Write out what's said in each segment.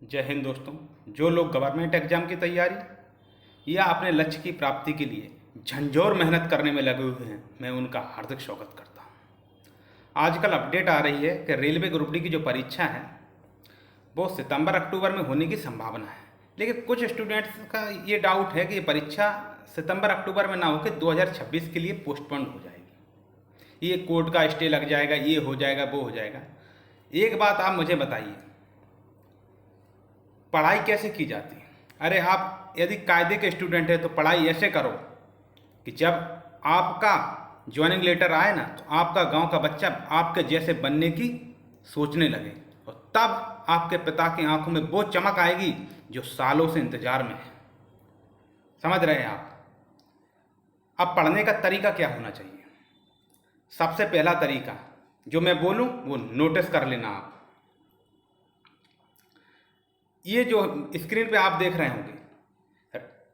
जय हिंद दोस्तों। जो लोग गवर्नमेंट एग्जाम की तैयारी या अपने लक्ष्य की प्राप्ति के लिए झंझोर मेहनत करने में लगे हुए हैं, मैं उनका हार्दिक स्वागत करता हूं। आजकल अपडेट आ रही है कि रेलवे ग्रुप डी की जो परीक्षा है वो सितंबर अक्टूबर में होने की संभावना है, लेकिन कुछ स्टूडेंट्स का ये डाउट है कि ये परीक्षा सितंबर अक्टूबर में ना होकर 2026 के लिए पोस्टपोन हो जाएगी। ये कोर्ट का स्टे लग जाएगा, ये हो जाएगा, वो हो जाएगा। एक बात आप मुझे बताइए, पढ़ाई कैसे की जाती है? अरे आप यदि कायदे के स्टूडेंट है तो पढ़ाई ऐसे करो कि जब आपका ज्वाइनिंग लेटर आए ना तो आपका गांव का बच्चा आपके जैसे बनने की सोचने लगे, और तब आपके पिता की आंखों में वो चमक आएगी जो सालों से इंतजार में है। समझ रहे हैं आप? अब पढ़ने का तरीका क्या होना चाहिए? सबसे पहला तरीका जो मैं बोलूं वो नोटिस कर लेना आप। ये जो स्क्रीन पे आप देख रहे होंगे,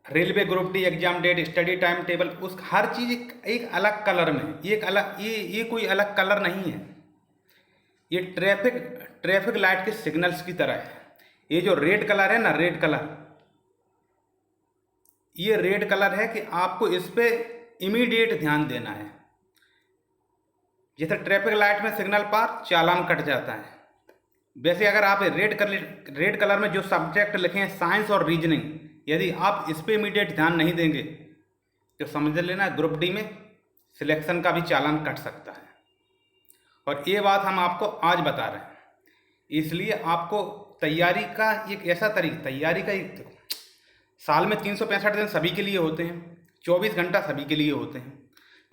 railway group D exam date, study time table, उस हर चीज एक अलग कलर में है। ये एक अलग ये कोई अलग कलर नहीं है। ये ट्रैफिक लाइट के सिग्नल्स की तरह है। ये जो रेड कलर है ना, रेड कलर, ये रेड कलर है कि आपको इस पे इमीडिएट ध्यान देना है। जैसे ट्रैफिक लाइट में सिग्नल पार, चालान कट जाता है, वैसे अगर आप रेड कलर में जो सब्जेक्ट लिखे हैं साइंस और रीजनिंग, यदि आप इस पे इमीडिएट ध्यान नहीं देंगे तो समझ लेना ग्रुप डी में सिलेक्शन का भी चालान कट सकता है। और ये बात हम आपको आज बता रहे हैं, इसलिए आपको तैयारी का एक ऐसा तैयारी का एक देखो, साल में 365 दिन सभी के लिए होते हैं, 24 घंटा सभी के लिए होते हैं।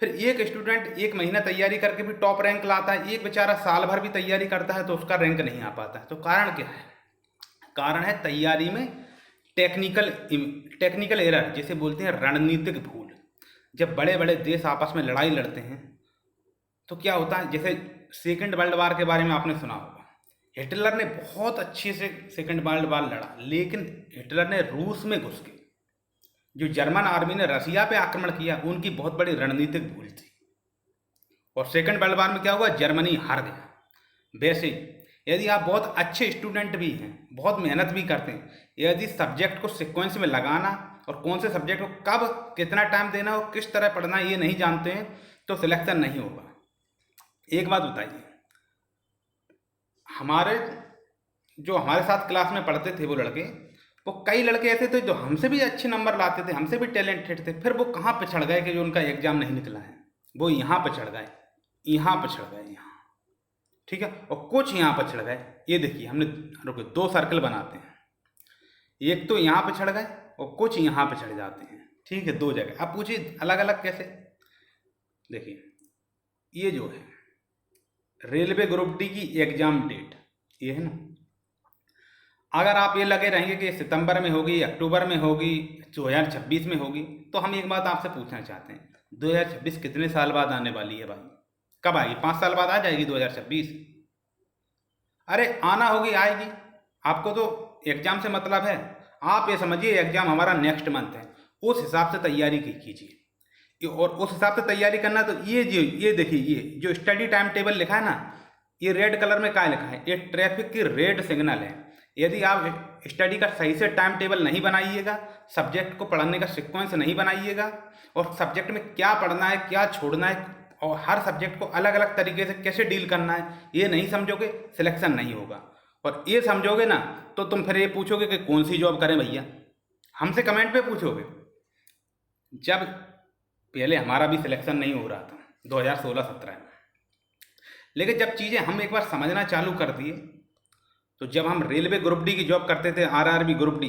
फिर एक स्टूडेंट एक महीना तैयारी करके भी टॉप रैंक लाता है, एक बेचारा साल भर भी तैयारी करता है तो उसका रैंक नहीं आ पाता है। तो कारण क्या है? कारण है तैयारी में टेक्निकल एरर, जिसे बोलते हैं रणनीतिक भूल। जब बड़े बड़े देश आपस में लड़ाई लड़ते हैं तो क्या होता है, जैसे सेकेंड वर्ल्ड वार के बारे में आपने सुना होगा। हिटलर ने बहुत अच्छे से सेकेंड वर्ल्ड वार लड़ा, लेकिन हिटलर ने रूस में घुस के जो जर्मन आर्मी ने रसिया पे आक्रमण किया, उनकी बहुत बड़ी रणनीतिक भूल थी। और सेकंड वर्ल्ड वार में क्या हुआ? जर्मनी हार गया। वैसे यदि आप बहुत अच्छे स्टूडेंट भी हैं, बहुत मेहनत भी करते हैं, यदि सब्जेक्ट को सीक्वेंस में लगाना और कौन से सब्जेक्ट को कब कितना टाइम देना और किस तरह पढ़ना ये नहीं जानते हैं तो सिलेक्शन नहीं होगा। एक बात बताइए, हमारे साथ क्लास में पढ़ते थे वो लड़के, वो कई लड़के ऐसे थे जो हमसे भी अच्छे नंबर लाते थे, हमसे भी टैलेंटेड थे, फिर वो कहाँ पिछड़ गए कि जो उनका एग्जाम नहीं निकला है, वो यहाँ पिछड़ गए, यहाँ, ठीक है, और कुछ यहाँ पिछड़ गए। ये देखिए, हमने रुको 2 सर्कल बनाते हैं, एक तो यहाँ पिछड़ गए और कुछ यहाँ पिछड़ जाते हैं, ठीक है, 2 जगह। अब पूछिए अलग अलग कैसे? देखिए, ये जो है रेलवे ग्रुप डी की एग्जाम डेट, ये है ना, अगर आप ये लगे रहेंगे कि सितंबर में होगी, अक्टूबर में होगी, 2026 में होगी, तो हम एक बात आपसे पूछना चाहते हैं, 2026 कितने साल बाद आने वाली है भाई? कब आएगी? 5 साल बाद आ जाएगी 2026? अरे आना होगी, आएगी। आपको तो एग्जाम से मतलब है। आप ये समझिए एग्जाम हमारा नेक्स्ट मंथ है, उस हिसाब से तैयारी कीजिए। और उस हिसाब से तैयारी करना, तो ये देखिए, ये जो स्टडी टाइम टेबल लिखा है ना, ये रेड कलर में क्या लिखा है? ये ट्रैफिक की रेड सिग्नल है। यदि आप स्टडी का सही से टाइम टेबल नहीं बनाइएगा, सब्जेक्ट को पढ़ने का सीक्वेंस नहीं बनाइएगा, और सब्जेक्ट में क्या पढ़ना है, क्या छोड़ना है, और हर सब्जेक्ट को अलग अलग तरीके से कैसे डील करना है, ये नहीं समझोगे, सिलेक्शन नहीं होगा। और ये समझोगे ना तो तुम फिर ये पूछोगे कि कौन सी जॉब करें भैया, हमसे कमेंट पे पूछोगे। जब पहले हमारा भी सिलेक्शन नहीं हो रहा था 2016-17 में, लेकिन जब चीज़ें हम एक बार समझना चालू कर दिए, तो जब हम रेलवे ग्रुप डी की जॉब करते थे, आरआरबी ग्रुप डी,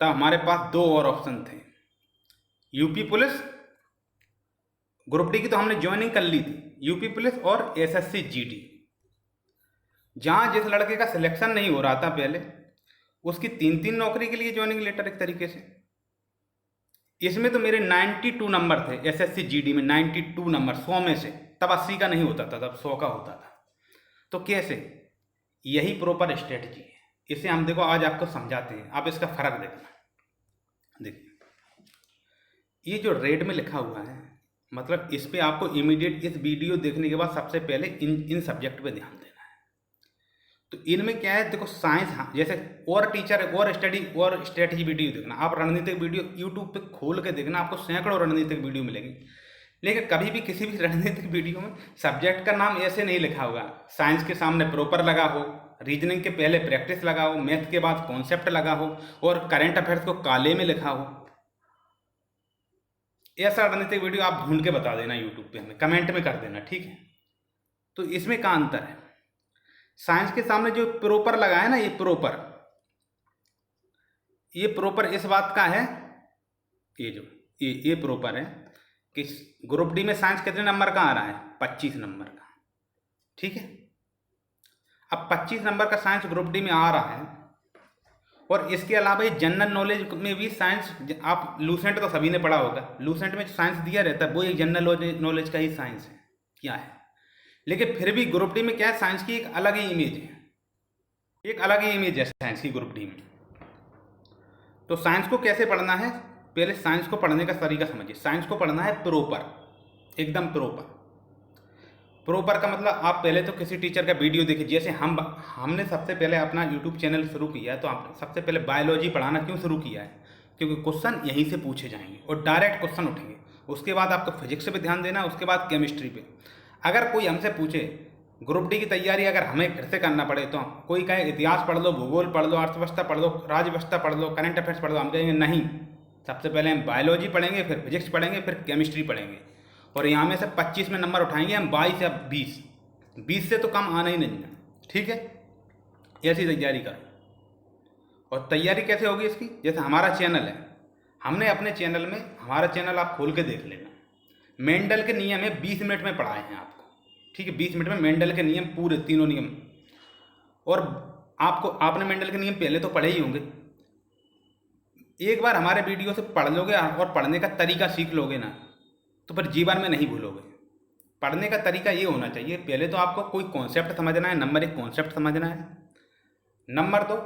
तब हमारे पास 2 और ऑप्शन थे। यूपी पुलिस ग्रुप डी की तो हमने ज्वाइनिंग कर ली थी, यूपी पुलिस और एसएससी जीडी। जहां जिस लड़के का सिलेक्शन नहीं हो रहा था पहले, उसकी 3-3 नौकरी के लिए ज्वाइनिंग लेटर एक तरीके से। इसमें तो मेरे 92 नंबर थे, एसएससी जीडी में 92 नंबर 100 में से। तब 80 का नहीं होता था, तब 100 का होता था। तो कैसे? यही प्रॉपर स्ट्रेटजी है। इसे हम देखो आज आपको समझाते हैं, आप इसका फर्क देखना। देखिए, ये जो रेड में लिखा हुआ है, मतलब इस पे आपको इमीडिएट इस वीडियो देखने के बाद सबसे पहले इन सब्जेक्ट पे ध्यान देना है। तो इनमें क्या है, देखो साइंस, हाँ, जैसे और टीचर और स्टडी और स्ट्रेटजी वीडियो देखना, आप रणनीतिक वीडियो यूट्यूब पे खोल के देखना, आपको सैकड़ों रणनीतिक वीडियो मिलेंगी। लेकिन कभी भी किसी भी रणनीतिक वीडियो में सब्जेक्ट का नाम ऐसे नहीं लिखा होगा, साइंस के सामने प्रॉपर लगा हो, रीजनिंग के पहले प्रैक्टिस लगा हो, मैथ के बाद कॉन्सेप्ट लगा हो, और करंट अफेयर्स को काले में लिखा हो। ऐसा रणनीतिक वीडियो आप ढूंढ के बता देना यूट्यूब पे, हमें कमेंट में कर देना, ठीक है। तो इसमें क्या अंतर है, साइंस के सामने जो प्रॉपर लगा है ना, ये प्रॉपर इस बात का है, ये जो ये प्रॉपर है कि ग्रुप डी में साइंस कितने नंबर का आ रहा है, 25 नंबर का, ठीक है। अब 25 नंबर का साइंस ग्रुप डी में आ रहा है, और इसके अलावा ये जनरल नॉलेज में भी साइंस, आप लूसेंट तो सभी ने पढ़ा होगा, लूसेंट में साइंस दिया रहता है, वो एक जनरल नॉलेज का ही साइंस है, क्या है। लेकिन फिर भी ग्रुप डी में क्या है, साइंस की एक अलग ही इमेज है, एक अलग ही इमेज है साइंस की ग्रुप डी में। तो साइंस को कैसे पढ़ना है, पहले साइंस को पढ़ने का तरीका समझिए। साइंस को पढ़ना है प्रॉपर, एकदम प्रॉपर। प्रॉपर का मतलब आप पहले तो किसी टीचर का वीडियो देखिए, जैसे हमने सबसे पहले अपना यूट्यूब चैनल शुरू किया है, तो आप सबसे पहले बायोलॉजी पढ़ाना क्यों शुरू किया है, क्योंकि क्वेश्चन यहीं से पूछे जाएंगे और डायरेक्ट क्वेश्चन उठेंगे। उसके बाद आपको फिजिक्स पे ध्यान देना, उसके बाद केमिस्ट्री पे। अगर कोई हमसे पूछे ग्रुप डी की तैयारी अगर हमें फिर से करना पड़े, तो कोई कहे इतिहास पढ़ लो, भूगोल पढ़ लो, अर्थव्यवस्था पढ़ लो, राज्यव्यवस्था पढ़ लो, करंट अफेयर्स पढ़ लो, हम कहेंगे नहीं, सबसे पहले हम बायोलॉजी पढ़ेंगे, फिर फिजिक्स पढ़ेंगे, फिर केमिस्ट्री पढ़ेंगे, और यहाँ में से 25 में नंबर उठाएंगे हम, 22 या 20 से तो कम आना ही नहीं है, ठीक है। ऐसी तैयारी करो। और तैयारी कैसे होगी इसकी, जैसे हमारा चैनल है, हमने अपने चैनल में, हमारा चैनल आप खोल के देख लेना, मेंडल के नियम है 20 मिनट में पढ़ाए हैं आपको, ठीक है। 20 मिनट में मेंडल के नियम पूरे, तीनों नियम। और आपने मेंडल के नियम पहले तो पढ़े ही होंगे, एक बार हमारे वीडियो से पढ़ लोगे और पढ़ने का तरीका सीख लोगे ना, तो फिर जीवन में नहीं भूलोगे। पढ़ने का तरीका ये होना चाहिए, पहले तो आपको कोई कॉन्सेप्ट समझना है, नंबर 1 कॉन्सेप्ट समझना है, नंबर 2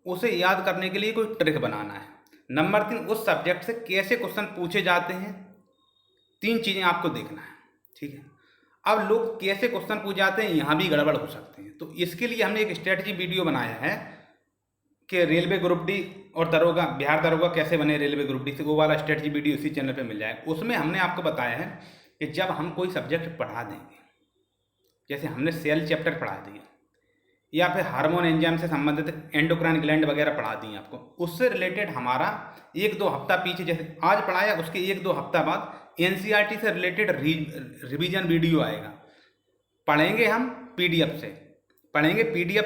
उसे याद करने के लिए कोई ट्रिक बनाना है, नंबर 3 उस सब्जेक्ट से कैसे क्वेश्चन पूछे जाते हैं, 3 चीज़ें आपको देखना है, ठीक है। अब लोग कैसे क्वेश्चन पूछ जाते हैं, यहाँ भी गड़बड़ हो सकते हैं, तो इसके लिए हमने एक स्ट्रेटजी वीडियो बनाया है कि रेलवे ग्रुप डी और दरोगा, बिहार दरोगा कैसे बने रेलवे ग्रुप डी से, वो वाला स्ट्रेटजी वीडियो इसी चैनल पे मिल जाएगा। उसमें हमने आपको बताया है कि जब हम कोई सब्जेक्ट पढ़ा देंगे, जैसे हमने सेल चैप्टर पढ़ा दिया, या फिर हार्मोन एंजाइम से संबंधित एंडोक्राइन ग्लैंड वगैरह पढ़ा दी आपको, उससे रिलेटेड हमारा 1-2 हफ्ता पीछे, जैसे आज पढ़ाया उसके 1-2 हफ्ता बाद एनसीईआरटी से रिलेटेड रिवीजन वीडियो आएगा। पढ़ेंगे हम पीडीएफ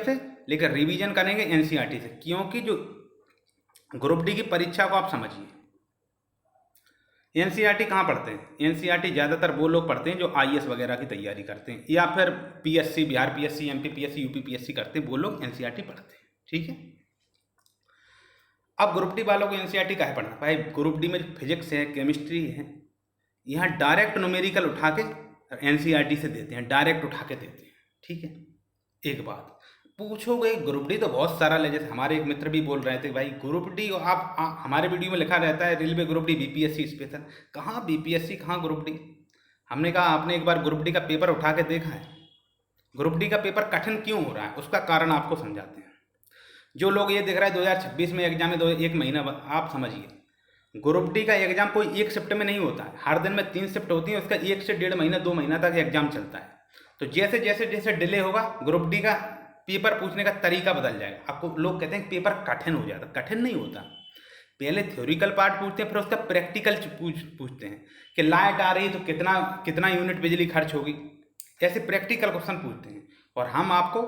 से, लेकिन रिवीजन करेंगे एनसीईआरटी से, क्योंकि जो ग्रुप डी की परीक्षा को आप समझिए, एनसीईआरटी कहाँ पढ़ते हैं, एनसीईआरटी ज़्यादातर वो लोग पढ़ते हैं जो आईएएस वगैरह की तैयारी करते हैं, या फिर PSC, Bihar PSC, MP PSC, UP PSC करते हैं, वो लोग एनसीईआरटी पढ़ते हैं, ठीक है। अब ग्रुप डी वालों को एनसीईआरटी काहे पढ़ना, भाई ग्रुप डी में फिजिक्स है, केमिस्ट्री है, यहाँ डायरेक्ट न्यूमेरिकल उठा के एनसीईआरटी से देते हैं, डायरेक्ट उठा के देते हैं, ठीक है। एक बात पूछोगे, ग्रुप डी तो बहुत सारा है, जैसे हमारे एक मित्र भी बोल रहे थे, भाई ग्रुप डी आप हमारे वीडियो में लिखा रहता है railway group D BPSC special, कहाँ बीपीएससी, कहाँ ग्रुप डी। हमने कहा आपने एक बार ग्रुप डी का पेपर उठा के देखा है, ग्रुप डी का पेपर कठिन क्यों हो रहा है, उसका कारण आपको समझाते हैं। जो लोग ये देख रहा है 2026 में एग्जाम है, 1 महीना, आप समझिए ग्रुप डी का एग्जाम कोई एक शिफ्ट में नहीं होता है, हर दिन में 3 शिफ्ट होती है, उसका 1 से 1.5 महीना 2 महीना तक एग्जाम चलता है। तो जैसे जैसे जैसे डिले होगा, ग्रुप डी का पेपर पूछने का तरीका बदल जाएगा। आपको लोग कहते हैं पेपर कठिन हो जाता, कठिन नहीं होता। पहले थ्योरिकल पार्ट पूछते हैं, फिर उसका प्रैक्टिकल पूछते हैं कि लाइट आ रही है तो कितना यूनिट बिजली खर्च होगी, ऐसे प्रैक्टिकल क्वेश्चन पूछते हैं। और हम आपको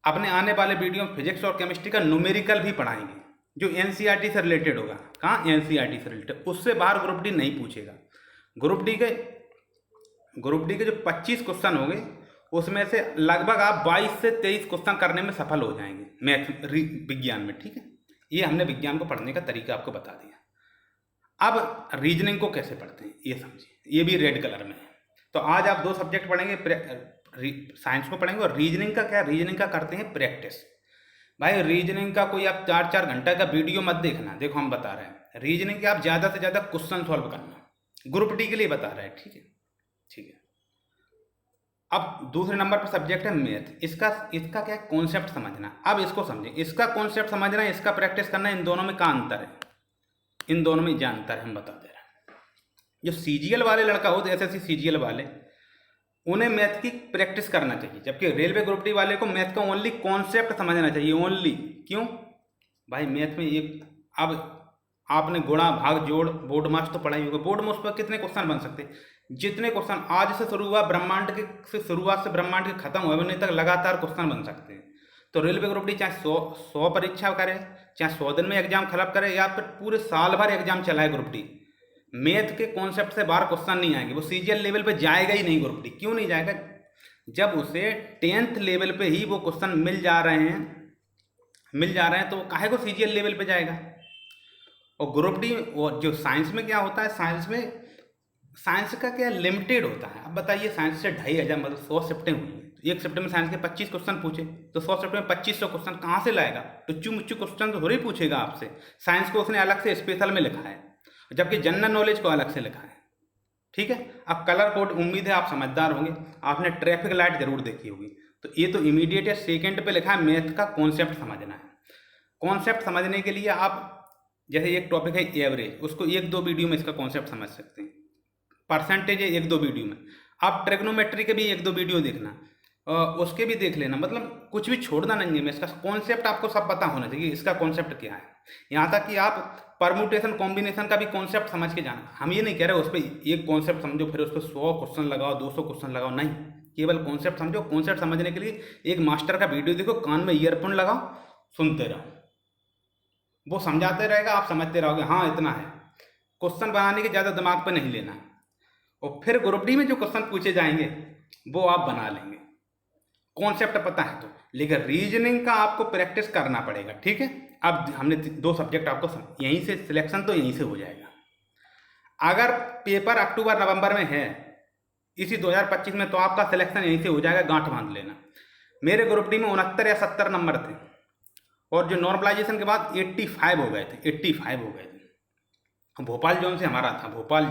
अपने आने वाले वीडियो में फिजिक्स और केमिस्ट्री का न्यूमेरिकल भी पढ़ाएंगे, जो एनसीईआरटी से रिलेटेड होगा। कहाँ, एनसीईआरटी से रिलेटेड, उससे बाहर ग्रुप डी नहीं पूछेगा। ग्रुप डी के जो 25 क्वेश्चन होंगे, उसमें से लगभग आप 22 से 23 क्वेश्चन करने में सफल हो जाएंगे मैथ विज्ञान में, ठीक है। ये हमने विज्ञान को पढ़ने का तरीका आपको बता दिया। अब रीजनिंग को कैसे पढ़ते हैं ये समझिए, ये भी रेड कलर में है। तो आज आप 2 सब्जेक्ट पढ़ेंगे, साइंस को पढ़ेंगे, और रीजनिंग का क्या, रीजनिंग का करते हैं प्रैक्टिस। भाई रीजनिंग का कोई आप 4-4 घंटा का वीडियो मत देखना, देखो हम बता रहे हैं रीजनिंग के आप ज़्यादा से ज़्यादा क्वेश्चन सॉल्व करना, ग्रुप डी के लिए बता रहे हैं, ठीक है। अब दूसरे नंबर पर सब्जेक्ट है मैथ। इसका इसका क्या है, कॉन्सेप्ट समझना। अब इसको समझें, इसका कॉन्सेप्ट समझना, इसका प्रैक्टिस करना, इन दोनों में क्या अंतर है, इन दोनों में क्या अंतर है हम बता दे रहे हैं। जो सीजीएल वाले लड़का हो, एसएससी सीजीएल वाले, उन्हें मैथ की प्रैक्टिस करना चाहिए, जबकि रेलवे ग्रुप डी वाले को मैथ का ओनली कॉन्सेप्ट समझना चाहिए, ओनली। क्यों भाई, मैथ में एक, अब आपने गुणा भाग जोड़ बोर्ड मास तो पढ़ा ही होगा। बोर्ड में उस पर कितने क्वेश्चन बन सकते हैं, जितने क्वेश्चन आज से शुरू हुआ ब्रह्मांड के, से शुरुआत से ब्रह्मांड के खत्म हुए नहीं तक लगातार क्वेश्चन बन सकते हैं। तो रेलवे ग्रुप डी चाहे 100 परीक्षा करे, चाहे 100 दिन में एग्जाम खराब करे, या फिर पूरे साल भर एग्जाम चलाए ग्रुप डी, मैथ के कॉन्सेप्ट से बाहर क्वेश्चन नहीं आएंगे। वो सीजीएल लेवल पे जाएगा ही नहीं ग्रुप डी। क्यों नहीं जाएगा, जब उसे 10th लेवल पे ही वो क्वेश्चन मिल जा रहे हैं तो काहे को सीजीएल लेवल पे जाएगा। और ग्रुप डी, और जो साइंस में क्या होता है, साइंस का क्या लिमिटेड होता है। अब बताइए, साइंस से 2500 मतलब 100 शिफ्टें हुई हैं, तो एक शिफ्ट में साइंस के 25 क्वेश्चन पूछे, तो 100 शिफ्ट में 2500 क्वेश्चन कहाँ से लाएगा। टुच्चू मुच्चू क्वेश्चन तो थोड़ी पूछेगा आपसे। साइंस को उसने अलग से स्पेशल में लिखा है, जबकि जनरल नॉलेज को अलग से लिखा है। ठीक है। अब कलर कोड, उम्मीद है आप समझदार होंगे, आपने ट्रैफिक लाइट जरूर देखी होगी। तो ये तो इमीडिएट या सेकेंड पे लिखा है, मैथ का कॉन्सेप्ट समझना है। कॉन्सेप्ट समझने के लिए आप, जैसे एक टॉपिक है एवरेज, उसको 1-2 वीडियो में इसका कॉन्सेप्ट समझ सकते हैं। परसेंटेज है 1-2 वीडियो में। आप ट्रिग्नोमेट्री के भी 1-2 वीडियो देखना, उसके भी देख लेना, मतलब कुछ भी छोड़ना नहीं है। मैं इसका कॉन्सेप्ट आपको सब पता होना चाहिए, इसका कॉन्सेप्ट क्या है। यहाँ तक कि आप परमुटेशन कॉम्बिनेशन का भी कॉन्सेप्ट समझ के जाना। हम ये नहीं कह रहे उस पर एक कॉन्सेप्ट समझो फिर उस पर 100 क्वेश्चन लगाओ, 200 क्वेश्चन लगाओ, नहीं, केवल कॉन्सेप्ट समझो। कॉन्सेप्ट समझने के लिए एक मास्टर का वीडियो देखो, कान में ईयरफोन लगाओ, सुनते रहो, वो समझाते रहेगा, आप समझते रहोगे, हाँ इतना है। क्वेश्चन बनाने के ज़्यादा दिमाग पे नहीं लेना, और फिर ग्रुप डी में जो क्वेश्चन पूछे जाएंगे वो आप बना लेंगे, कॉन्सेप्ट पता है तो। लेकिन रीजनिंग का आपको प्रैक्टिस करना पड़ेगा। ठीक है। अब हमने 2 सब्जेक्ट आपको यहीं से सिलेक्शन तो यहीं से हो जाएगा। अगर पेपर अक्टूबर-नवंबर में है इसी 2025 में, तो आपका सिलेक्शन यहीं से हो जाएगा, गांठ बांध लेना। मेरे ग्रुप डी में 69 या 70 नंबर थे, और जो नॉर्मलाइजेशन के बाद 85 हो गए थे, 85 हो गए थे। भोपाल जोन से हमारा था, भोपाल,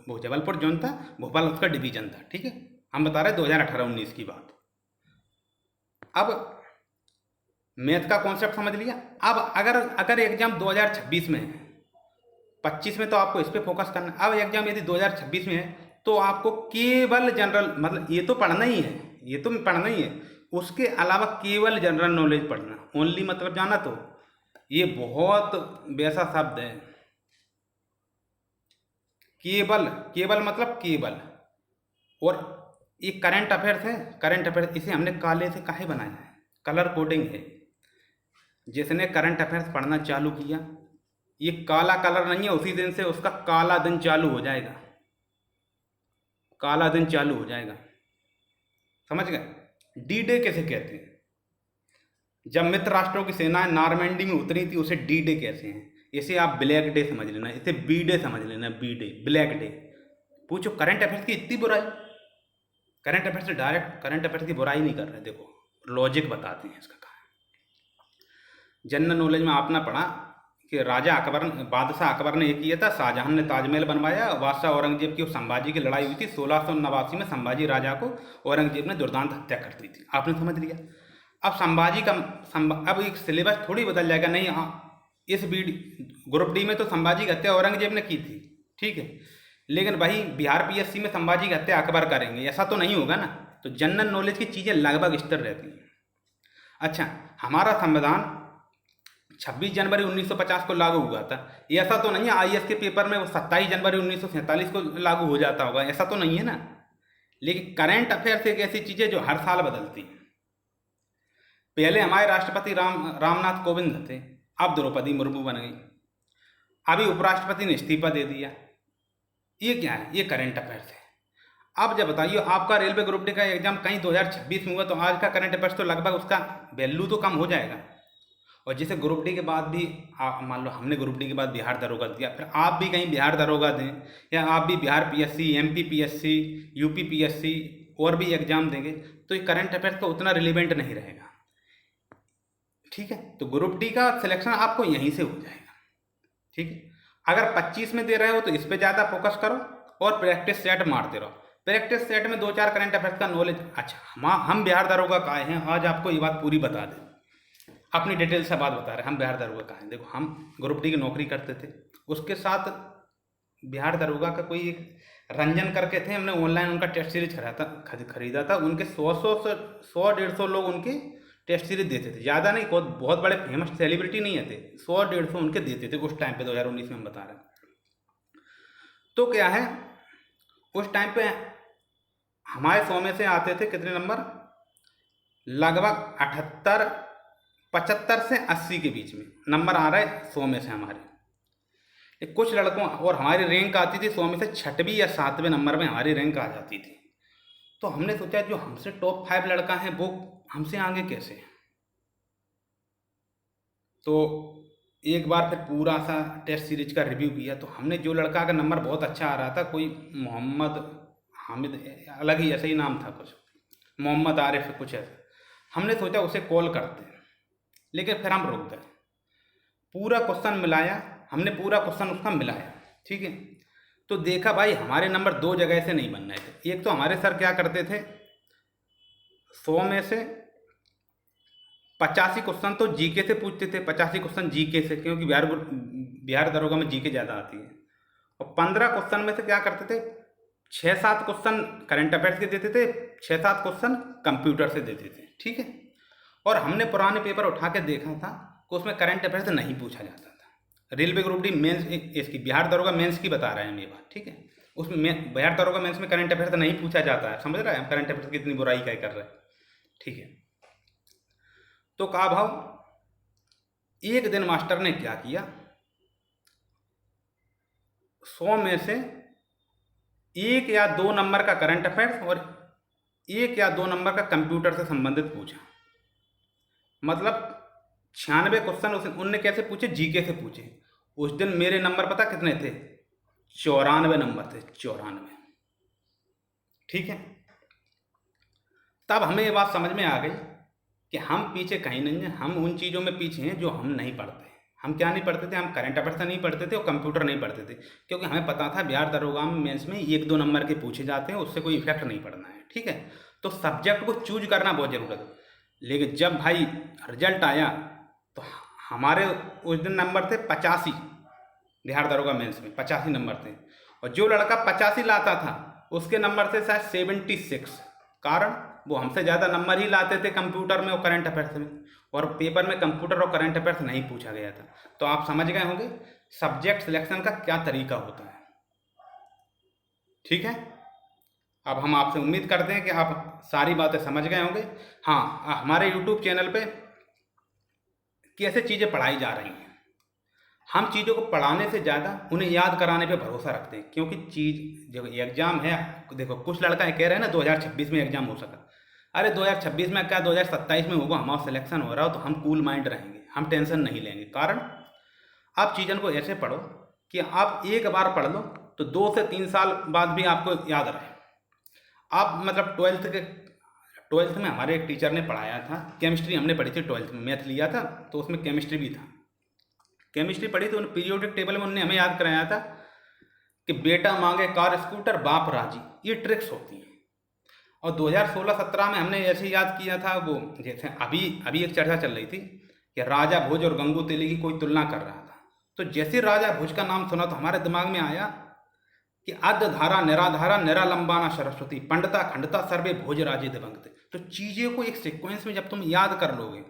वो जबलपुर जोन था, भोपाल उसका डिवीजन था। ठीक है। हम बता रहे 2018-19 की बात। अब मैथ का कॉन्सेप्ट समझ लिया। अब अगर एग्जाम 2026 में है, 25 में तो आपको इस पर फोकस करना है। अब एग्जाम यदि 2026 में है, तो आपको केवल जनरल, मतलब ये तो पढ़ना ही है, ये तो पढ़ना ही है, उसके अलावा केवल जनरल नॉलेज पढ़ना। ओनली मतलब जाना, तो ये बहुत वैसा शब्द है, केवल मतलब केवल। और ये करंट अफेयर्स है, करंट अफेयर्स इसे हमने काले से काहे बनाया है, कलर कोडिंग है। जिसने करंट अफेयर्स पढ़ना चालू किया, ये काला कलर नहीं है, उसी दिन से उसका काला दिन चालू हो जाएगा, काला दिन चालू हो जाएगा। समझ गए। डी डे कैसे कहते हैं, जब मित्र राष्ट्रों की सेनाएं नॉर्मैंडी में उतरी थी, उसे डी डे कैसे हैं। इसे आप ब्लैक डे समझ लेना, इसे बी डे समझ लेना, बी डे, ब्लैक डे। पूछो करंट अफेयर्स की इतनी बुराई, करंट अफेयर्स से डायरेक्ट करंट अफेयर्स की बुराई नहीं कर रहे, देखो लॉजिक बताते हैं इसका। कहा जनरल नॉलेज में आपने पढ़ा कि राजा अकबर, बादशाह अकबर ने ये किया था, शाहजहां ने ताजमहल बनवाया, बादशाह औरंगजेब की संभाजी की लड़ाई हुई थी 1689 में, संभाजी राजा को औरंगजेब ने दुर्दांत हत्या कर दी थी। आपने समझ लिया। अब संभाजी का अब एक सिलेबस थोड़ी बदल जाएगा, नहीं, हाँ इस ग्रुप डी में तो संभाजी की हत्या औरंगजेब ने की थी, ठीक है, लेकिन भाई बिहार पीएससी में संभाजी की हत्या अकबर करेंगे, ऐसा तो नहीं होगा ना। तो जनरल नॉलेज की चीज़ें लगभग स्थिर रहती हैं। अच्छा, हमारा संविधान 26 जनवरी 1950 को लागू हुआ था, ऐसा तो नहीं है आईएएस के पेपर में वो 27 जनवरी 1947 को लागू हो जाता होगा, ऐसा तो नहीं है ना। लेकिन करंट अफेयर्स एक ऐसी चीज़ है जो हर साल बदलती है। पहले हमारे राष्ट्रपति रामनाथ कोविंद थे, अब द्रौपदी मुर्मू बन गई, अभी उपराष्ट्रपति ने इस्तीफा दे दिया। ये क्या है, ये करंट अफेयर्स है। अब जब बताइए आपका रेलवे ग्रुप डी का एग्जाम कहीं 2026 में हुआ, तो आज का करंट अफेयर्स तो लगभग उसका वैल्यू तो कम हो जाएगा। और जैसे ग्रुप डी के बाद भी मान लो हमने ग्रुप डी के बाद बिहार दरोगा दिया, फिर आप भी कहीं बिहार दरोगा दें, या आप भी Bihar PSC, MP PSC, UP PSC और भी एग्जाम देंगे, तो ये करंट अफेयर्स का उतना रिलेवेंट नहीं रहेगा। ठीक है। तो ग्रुप डी का सिलेक्शन आपको यहीं से हो जाएगा। ठीक है। अगर 25 में दे रहे हो तो इस पर ज़्यादा फोकस करो और प्रैक्टिस सेट मारते रहो। प्रैक्टिस सेट में 2-4 करंट अफेयर्स का नॉलेज। अच्छा, हम बिहार दारोगा का आए हैं, आज आपको ये बात पूरी बता दें, अपनी डिटेल से बात बता रहे हैं। हम बिहार दारोगा का हैं। देखो, हम ग्रुप डी की नौकरी करते थे, उसके साथ बिहार दारोगा का कोई एक रंजन करके थे, हमने ऑनलाइन उनका टेस्ट सीरीज खरीदा था। उनके 100-150 लोग उनके टेस्ट सीरीज देते थे, ज़्यादा नहीं, बहुत बड़े फेमस सेलिब्रिटी नहीं थे, 100-150 उनके देते थे उस टाइम पे, 2019 में हम बता रहे हैं। तो क्या है, उस टाइम पे हमारे 100 में से आते थे कितने नंबर, लगभग 78, 75 से 80 के बीच में नंबर आ रहे 100 में से हमारे। कुछ लड़कों, और हमारी रैंक आती थी 100 में से 6वें या 7वें नंबर में हमारी रैंक आ जाती थी। तो हमने सोचा जो हमसे टॉप 5 लड़का है वो हमसे आगे कैसे। तो एक बार फिर पूरा सा टेस्ट सीरीज का रिव्यू किया, तो हमने जो लड़का का नंबर बहुत अच्छा आ रहा था, कोई मोहम्मद हामिद, अलग ही ऐसा ही नाम था, कुछ मोहम्मद आरिफ कुछ ऐसा, हमने सोचा उसे कॉल करते हैं। लेकिन फिर हम रुक गए, पूरा क्वेश्चन मिलाया हमने, पूरा क्वेश्चन उसका मिलाया, ठीक है। तो देखा भाई हमारे नंबर 2 जगह से नहीं बन रहे थे। एक तो हमारे सर क्या करते थे, 100 में से 85 क्वेश्चन तो जीके से पूछते थे, 85 क्वेश्चन जीके से, क्योंकि बिहार दरोगा में जीके ज़्यादा आती है। और 15 क्वेश्चन में से क्या करते थे, 6-7 क्वेश्चन करंट अफेयर्स के देते थे, 6-7 क्वेश्चन कंप्यूटर से देते थे, ठीक है। और हमने पुराने पेपर उठा के देखा था कि उसमें करंट अफेयर्स नहीं पूछा जाता था। रेलवे ग्रुप डी मेंस, इसकी बिहार दरोगा मेंस की बता रहे हैं हम ये बात, ठीक है। उसमें बिहार दरोगा मेंस में करंट अफेयर्स नहीं पूछा जाता है, समझ रहे हैं हम करंट अफेयर्स की इतनी बुराई क्या कर रहे हैं, ठीक है। तो कहा भाव, एक दिन मास्टर ने क्या किया, 100 में से 1 या 2 नंबर का करंट अफेयर्स और 1 या 2 नंबर का कंप्यूटर से संबंधित पूछा। मतलब 96 क्वेश्चन उनने कैसे पूछे, जीके से पूछे। उस दिन मेरे नंबर पता कितने थे, 94 नंबर थे, 94, ठीक है। तब हमें ये बात समझ में आ गई कि हम पीछे कहीं नहीं हैं, हम उन चीज़ों में पीछे हैं जो हम नहीं पढ़ते। हम क्या नहीं पढ़ते थे, हम करंट अफेयर्स नहीं पढ़ते थे और कंप्यूटर नहीं पढ़ते थे, क्योंकि हमें पता था बिहार दरोगा में मेंस में 1-2 नंबर के पूछे जाते हैं, उससे कोई इफेक्ट नहीं पड़ना है, ठीक है। तो सब्जेक्ट को चूज करना बहुत ज़रूरत है। लेकिन जब भाई रिजल्ट आया तो हमारे उस दिन नंबर थे 85, बिहार दरोगा मेंस में 85 नंबर थे, और जो लड़का 85 लाता था उसके नंबर थे शायद 76। कारण वो हमसे ज़्यादा नंबर ही लाते थे कंप्यूटर में और करंट अफेयर्स में, और पेपर में कंप्यूटर और करंट अफेयर्स नहीं पूछा गया था। तो आप समझ गए होंगे सब्जेक्ट सिलेक्शन का क्या तरीका होता है, ठीक है। अब हम आपसे उम्मीद करते हैं कि आप सारी बातें समझ गए होंगे। हाँ, हमारे यूट्यूब चैनल पे कैसे चीज़ें पढ़ाई जा रही हैं, हम चीज़ों को पढ़ाने से ज़्यादा उन्हें याद कराने पे भरोसा रखते हैं, क्योंकि चीज़ जो एग्ज़ाम है, देखो कुछ लड़का कह रहे हैं ना 2026 में एग्ज़ाम हो सका। अरे 2026 में क्या, 2027 में होगा, हमारा सिलेक्शन हो रहा हो तो हम कूल माइंड रहेंगे, हम टेंशन नहीं लेंगे। कारण आप चीज़ों को ऐसे पढ़ो कि आप एक बार पढ़ लो तो 2 से 3 साल बाद भी आपको याद रहे। आप मतलब 12th में हमारे एक टीचर ने पढ़ाया था, केमिस्ट्री हमने पढ़ी थी 12th में, मैथ लिया था तो उसमें केमिस्ट्री भी था। केमिस्ट्री पढ़ी तो पीरियोडिक टेबल में उन्होंने हमें याद कराया था कि बेटा मांगे कार स्कूटर बाप राजी, ये ट्रिक्स होती हैं। और 2016-17 में हमने ऐसे याद किया था, वो जैसे अभी एक चर्चा चल रही थी कि राजा भोज और गंगू तेली की कोई तुलना कर रहा था। तो जैसे राजा भोज का नाम सुना तो हमारे दिमाग में आया कि आद्य धारा निराधारा निरालंबाना सरस्वती पंडिता खंडता सर्वे भोज राजे दिवंगते। तो चीज़ों को एक सीक्वेंस में जब तुम याद कर लोगे,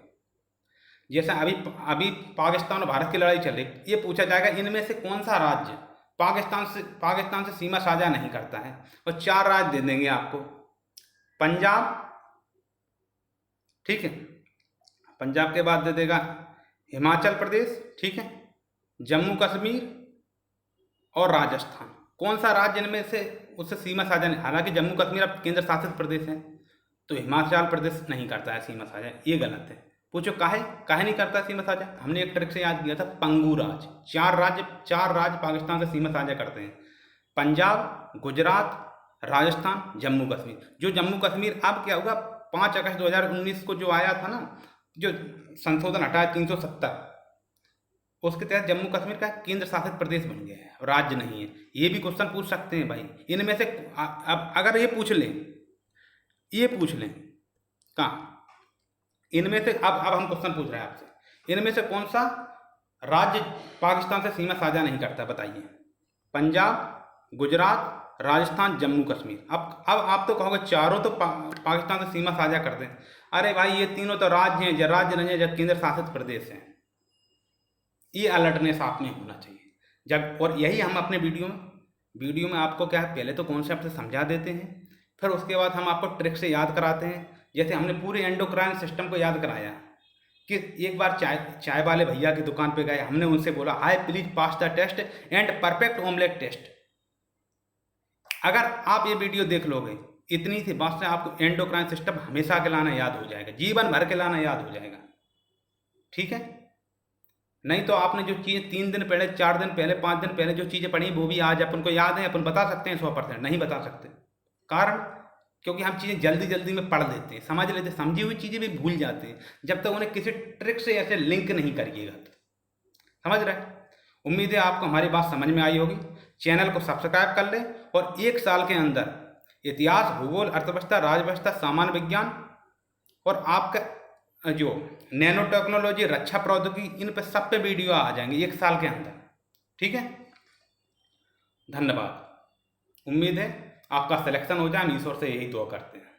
जैसे अभी पाकिस्तान और भारत की लड़ाई चल रही, ये पूछा जाएगा इनमें से कौन सा राज्य पाकिस्तान से सीमा साझा नहीं करता है, और 4 राज्य दे देंगे आपको, पंजाब, ठीक है, पंजाब के बाद दे देगा हिमाचल प्रदेश, ठीक है, जम्मू कश्मीर और राजस्थान। कौन सा राज्य इनमें से उससे सीमा साझा नहीं, हालांकि जम्मू कश्मीर अब केंद्र शासित प्रदेश है, तो हिमाचल प्रदेश नहीं करता है सीमा साझा, ये गलत है। पूछो काहे नहीं करता सीमा साझा, हमने एक ट्रिक से याद किया था, पंगू राज, 4 राज्य पाकिस्तान से सीमा साझा करते हैं, पंजाब, गुजरात, राजस्थान, जम्मू कश्मीर। जो जम्मू कश्मीर अब क्या होगा, 5 अगस्त 2019 को जो आया था ना, जो संशोधन हटाया 370, उसके तहत जम्मू कश्मीर का केंद्र शासित प्रदेश बन गया है, राज्य नहीं है। ये भी क्वेश्चन पूछ सकते हैं भाई। इनमें से अब अगर ये पूछ लें कहाँ, इनमें से अब हम क्वेश्चन पूछ रहे हैं आपसे, इनमें से कौन सा राज्य पाकिस्तान से सीमा साझा नहीं करता, बताइए। पंजाब, गुजरात, राजस्थान, जम्मू कश्मीर। अब आप तो कहोगे चारों तो पाकिस्तान से सीमा साझा करते हैं। अरे भाई ये तीनों तो राज्य हैं, राज्य नहीं है, जब केंद्र शासित प्रदेश हैं। ये अलर्टनेस आप में होना चाहिए जब, और यही हम अपने वीडियो में आपको क्या है, पहले तो कॉन्सेप्ट समझा देते हैं, फिर उसके बाद हम आपको ट्रिक से याद कराते हैं। जैसे हमने पूरे एंडोक्राइन सिस्टम को याद कराया कि एक बार चाय वाले भैया की दुकान पे गए, हमने उनसे बोला hi please pass the test and perfect omelette taste. अगर आप ये वीडियो देख लोगे, इतनी सी बात से आपको एंडोक्राइन सिस्टम हमेशा के लाना याद हो जाएगा, जीवन भर के लाना याद हो जाएगा, ठीक है। नहीं तो आपने जो चीज़ 3 दिन पहले, 4 दिन पहले, 5 दिन पहले जो चीज़ें पढ़ी वो भी आज अपन को याद है, अपन बता सकते हैं 100%? नहीं बता सकते। कारण क्योंकि हम चीज़ें जल्दी जल्दी में पढ़ लेते हैं, समझ लेते हैं, समझी हुई चीज़ें भी भूल जाते हैं जब तक उन्हें किसी ट्रिक से ऐसे लिंक नहीं करिएगा तो। समझ रहे? उम्मीद है आपको हमारी बात समझ में आई होगी। चैनल को सब्सक्राइब कर लें और 1 साल के अंदर इतिहास, भूगोल, अर्थव्यवस्था, राजव्यवस्था, सामान्य विज्ञान और आपका जो नैनो टेक्नोलॉजी, रक्षा प्रौद्योगिकी, इन पर सब पे वीडियो आ जाएंगे 1 साल के अंदर, ठीक है। धन्यवाद। उम्मीद है आपका सिलेक्शन हो जाए, हम ईश्वर से यही दुआ करते हैं।